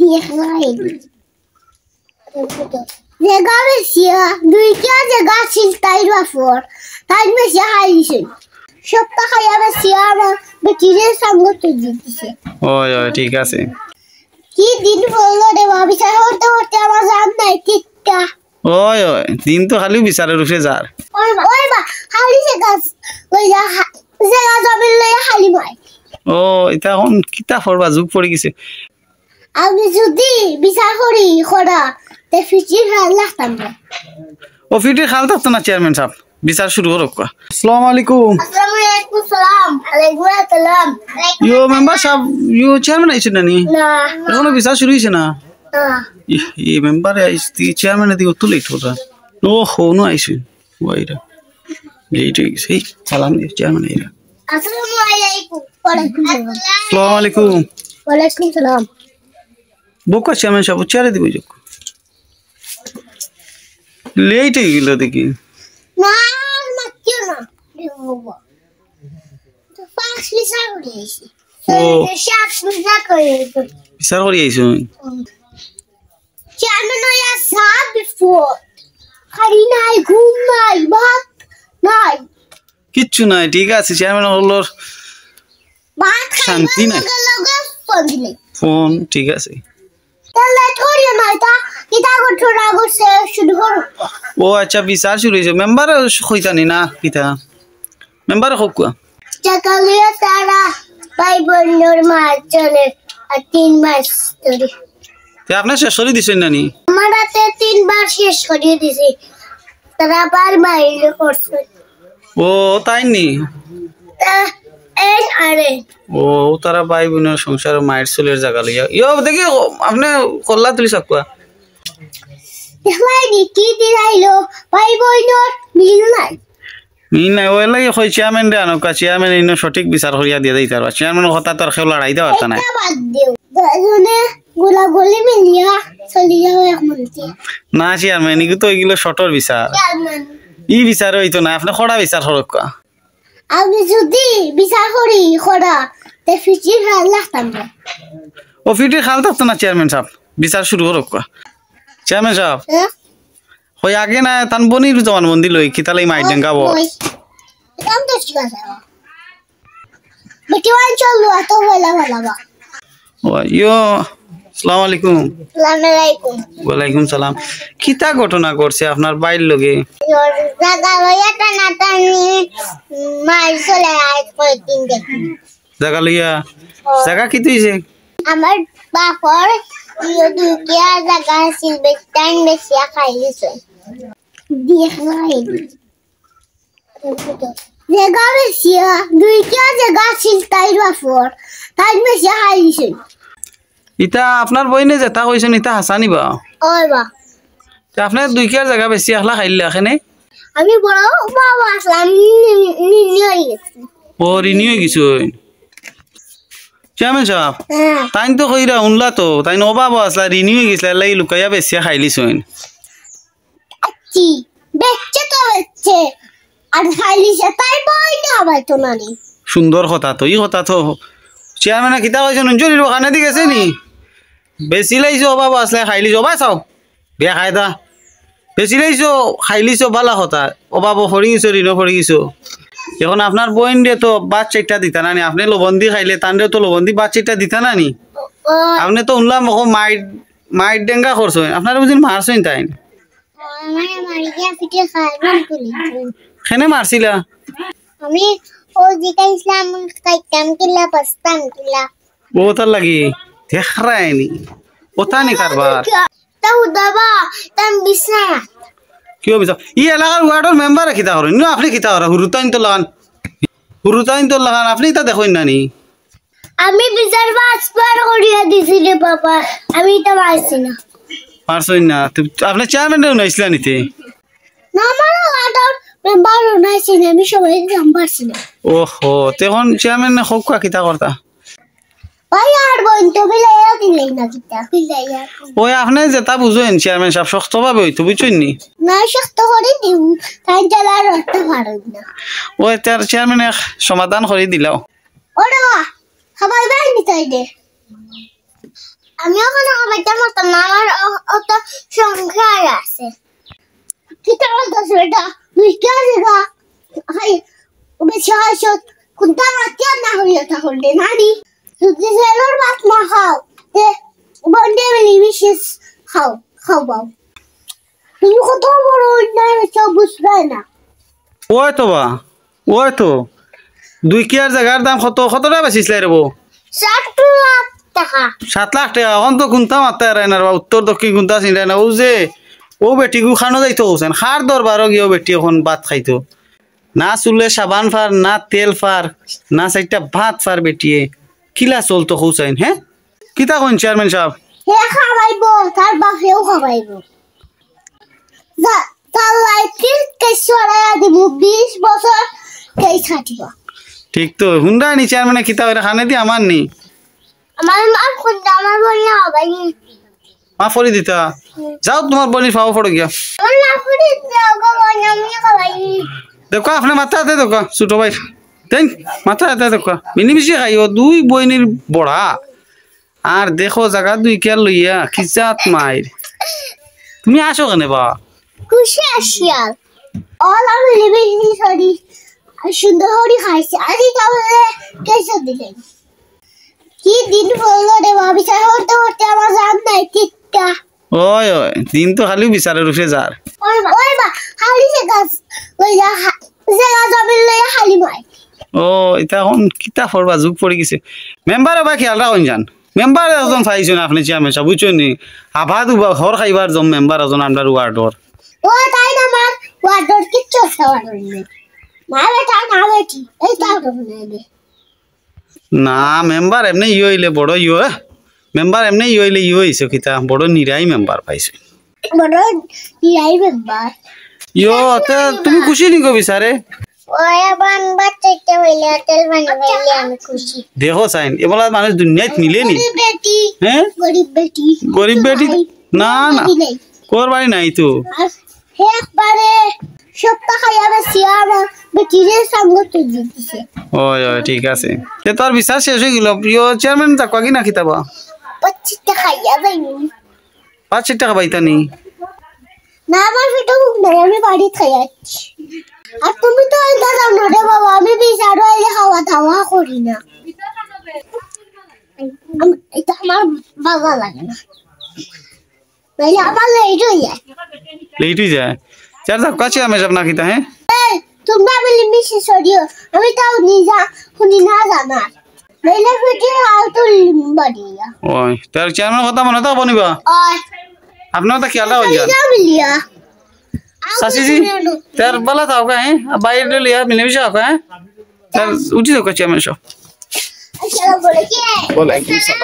দেখাই জায়গা বেশি দুইটা জায়গা ছিল তাই বাফর তাই বেশি হাইছে সপ্তাহ খাইয়া বেশি আমার বেটিরে সঙ্গ তুই দিতেছে ওই ওই ঠিক আছে কি দিন হলো রে ভাবি চাই হতে হতে আমার জান নাই ঠিকটা ওই ওই দিন তো খালি বিচারের উপরে যার ওই বা খালি জায়গা ওই জায়গা জমিন লইয়া খালি মাই ও এটা এখন কিতা করবা যুগ পড়ে গেছে আমি যদি বিচার করি খোড়া তে ফিচির ভাল লাগতাম না ও ফিটে খাল থাকতো না চেয়ারম্যান সাহেব বিচার শুরু করো আসসালামু আলাইকুম আসসালামু আলাইকুম সালাম আলাইকুম আসসালাম ইয়ো মেম্বার সাহেব ইয়ো চেয়ারম্যান আইছে না নি না এখনো বিচার শুরু হইছে না না এই মেম্বার আইছি চেয়ারম্যান দি অত লেট হতা ও হো নো আইছে ওইরা লেট হই গেছে সালাম দি চেয়ারম্যান আইরা আসসালামু আলাইকুম ওয়ালাইকুম আসসালাম আসসালামু আলাইকুম ওয়ালাইকুম সালাম বোকা চেয়ারম্যান সাহেব চেয়ারে দিব যোগ লেট হয়ে গেল দেখি না মাকিও না দেবো তো ফাস্ট বিচার করিয়েছি ও শাক বিচার করিয়েছি বিচার করি আইছো চেয়ারম্যান হইয়া সাত বিফোর খালি নাই ঘুম নাই ভাত নাই কিচ্ছু নাই ঠিক আছে চেয়ারম্যান হলোর ভাত শান্তি নাই। লগে ফোন দিলে ফোন ঠিক আছে তাহলে করিও না এটা কিতা করছো না করছে শুরু করো ও আচ্ছা বিচার শুরু হয়েছে মেম্বার হইতানি না কিতা মেম্বার হোক টাকালিয়া তারা ভাই বোনের মার চলে আর 3 মাস ধরে তে আপনি শেষ করে দিছেন নানি আমার হাতে 3 বার শেষ করিয়ে দিছি তারা বার মাইলে করছে ও তাই নি এই আরে ও তারা ভাই বোনের সংসার মায়ের চুলের জায়গা লইয়া ইয়ো দেখি আপনি কল্লা তুলি সাকুয়া দেখলাই নি কি দিলাইলো ভাই বোনের মিল নাই না ওই লাগে কই চেয়ারম্যান রে আনো চেয়ারম্যান ইনো সঠিক বিচার করিয়া দিয়ে দিতে পারবা চেয়ারম্যান কথা তো আর কেউ লড়াই দেওয়া না এটা বাদ দিও দুজনে গোলাগুলি মিলিয়া চলি যাও এক মন্ত্রী না চেয়ারম্যান এগুলো তো এগুলো শর্টর বিচার চেয়ারম্যান ই বিচার হইতো না আপনি খড়া বিচার করক আমি যদি বিচার করি খোড়া তে ফিচির ভাল লাগতাম না ও ফিটে খাল থাকতো না চেয়ারম্যান সাহেব বিচার শুরু করক চেয়ারম্যান সাহেব হ্যাঁ হই আগে না তান বনির জমান বন্দি লই কিতালাই মাই ডেঙ্গাবো কাম তো ঠিক আছে বেটি ওয়ান চলো এত বেলা বেলা বা ও ইয়ো আসসালামু আলাইকুম আসসালামু আলাইকুম ওয়ালাইকুম সালাম কিতা ঘটনা করছে আপনার বাইর লগে জায়গা লইয়া টানা টানি মার চলে আয় করে 3 দেখি জায়গা লইয়া জায়গা কি তুইছে আমার বাপর ইয়ে দুকিয়া জায়গা ছিল বেটাইন বেশি খাইলিছে দেখাই জায়গা বেশি দুইটা জায়গা ছিল তাই বাপর তাই বেশি খাইলিছে ইতা আপনার বইনে যেটা কইছেন ইতা হাসানিবা ওই বা আপনার দুই কিয়ার জায়গা বেশি আখলা খাইলে এখানে আমি বড় বাবা আসলাম নিয়ে গেছি ও রিনি হয়ে গেছো চেয়ারম্যান সাহেব হ্যাঁ তাই তো কইরা উনলা তো তাই অভাব আসলা রিনি হয়ে গেছিল লাই লুকাইয়া বেশি খাইলিছইন কি বেচছে তো বেচছে আর খাইলিছে তাই বই না আবার তো নানি সুন্দর কথা তো ই কথা তো চেয়ারম্যান কিতা কইছেন অঞ্জলির ওখানে দি গেছে নি বেশি লাইছো অভাব আসলে খাইলিছো বা চাও বিয়া খাই দা বেশি লাইছো খাইলিছো বালা কথা অভাব হরি গেছো ঋণ হরি গেছো এখন আপনার বইন দিয়ে তো বাদ চাইটা দিতা না নি আপনি লবন্দি খাইলে তানরেও তো লবন্দি বাদ চাইটা দিতা না নি ও আপনি তো উনলাম মাইট ডেঙ্গা করছেন আপনার বুঝিন মারছেন তাই আমার মারিয়া পিঠে খাইলাম করি খেনে মারছিলা আমি ও জিকা ইসলাম কাইতাম কিলা পাস্তাম কিলা ও তার লাগি দেখায়নি ওটা নি কারবার তাও দাবা তাম বিছনা কিয় বিচার ই এলাকার ওয়ার্ডের মেম্বার কিতা করেন না আপনি কিতা করেন হুরুতাইন তো লাগান আপনি তা দেখেন না নি আমি বিচার পাঁচবার করিয়া দিছিলে বাবা আমি এটা পাইছি না পারছেন না আপনি চেয়ারম্যান নাইছিলা নিতে না আমার ওয়ার্ডের মেম্বার নাইছি না আমি সবাই জাম পারছি না ওহো তখন চেয়ারম্যান হোক কিতা করতা ভাই আর বোন তো বিলাইয়া দিলেই না কিতা বিলাইয়া ওই আপনি যেটা বুঝেন চেয়ারম্যান সাহেব শক্তভাবে হইতো বুঝছেন নি না শক্ত করে দিউ তাই জ্বালার রাখতে পারো না ওই তার চেয়ারম্যান সমাধান করে দিলাও ওরে বা খাবার বাই নিতাই দে আমি ওখানে কমাইতে পারতাম না, আমার অত সংখ্যার আছে। কিতা বলতেছো এটা? তুই কে জায়গা হাই বেশি হাসো কোনটা রাতে না হইয়া তাহলে নানি যদি সেলর ভাত না খাও তে বন্ডে মিলি বিশেষ খাও খাও তুমি কত বড় অন্যায় সব বুঝবে না। ওই তো বা ওই তো 2 কিয়ার জায়গার দাম কত টাকা বেচিছিলে রে বউ? 7 লাখ টাকা। 7 লাখ টাকা এখন তো কোনটা মাত্রা রায় না রে, উত্তর দক্ষিণ কোনটা চিন্তা না। ও যে ও বেটিকু খানো যাইতো হোসেন খার দরবারও গিয়ে বেটি এখন ভাত খাইতো না, চুলে সাবান ফার না তেল ফার না 4টা ভাত ফার বেটিয়ে কিলা চলতো হোসেন। হ্যাঁ কিতা কোন চেয়ারম্যান সাহেব? হে খাওয়াইবো তার বাপেও খাওয়াইবো। তার লাইফের কেসরা দিব 20 বছর কেই খাটিব। ঠিক তো হুন্ডা নি চেয়ারম্যানে কিতা করে খানে দি আমার নি আমার মা কোন আমার বলনা ভাই মাফ করে দিতা। যাও তোমার বনি ফাও পড়ে গিয়া আমার না করে দাও গো আমি খাওয়াই। দেখো আপনি মাথা হাতে দেখো ছোট ভাই দেন মাথা হাতে দেখো মিনি মিশি খাইও 2 বইনির বড়া আর দেখো জায়গা 2 কিয়ার লইয়া খিচাত মাইর। তুমি আসো কেন বা? খুশি আসিয়াল অল আমি লিভিং সরি সুন্দর হরি খাইছে আজি তাহলে কেসে দিলেন কি দিন হলো রে ভাবি স্যার হতে হতে আমার জান নাই টিকা। ওই ওই দিন তো খালি বিচারের উঠে যার ওই বা হালি সে গাছ ওই যে গাছ আমি লইয়া হালি মাই। ও এটা এখন কিতা ফরবা যুগ পড়ে গেছে। মেম্বার বা খেয়াল রাখুন যান মেম্বার একজন পাইছেন আপনি চেয়ারম্যান সাহেব বুঝছেন নি আভা দুবা ঘর খাইবার জম মেম্বার একজন আপনার ওয়ার্ডর। ও তাই না আমার ওয়ার্ডর কিচ্ছু খাওয়ার নেই না বেটা না বেটি এই তাও নেবে না মেম্বার এমনি হইলে বড় মেম্বার এমনি হইলে হইছে কিতা বড় নিরাই মেম্বার পাইছে বড় ইয়াই মেম্বার তে তুমি খুশি নি কবি স্যারে? ওই আবার বাচ্চাটা হইলে তেল বানাইলে আমি খুশি। দেখো সাইন এবেলা মানুষ দুনিয়াত মিলে নি বেটি হ্যাঁ গরিব বেটি না না কোর বাড়ি নাই তো একবারে সপ্তাহ খাইয়া বেশি আমার বেটিরে সঙ্গ তুই দিতেছে। ওই ওই ঠিক আছে তে তোর বিচার শেষ হয়ে গেল প্রিয় চেয়ারম্যান তাকবা কি না খিতাবা 25 টাকা খাইয়া যাইনি 5 টাকা পাইতানি না আমার ফটো নাই আমি বাড়ি খাইয়াছি। আর তুমি তো আইতা যাও না রে বাবা আমি বিচার হইলে খাওয়া দাওয়া করি না এটা আমার ভালো লাগে না তাই আমার লেট হয়ে যায় চার দাও কাছে আমি যাব না খিতা। হ্যাঁ তোমরা বলি মিশে সরিও আমি তাও নিজা শুনি না জানা মেলে ফিটে আর তো বাড়িয়া ওই তার চেয়ারম্যান কথা মনে তো বনিবা ওই আপনার তো খেয়াল রাখুন যান মিলিয়া सासी जी तेर बला था का है बाहर ले लिया मिले भी जाओ है तेर उठी तो कच्चे में शो अच्छा बोले क्या बोला कि सब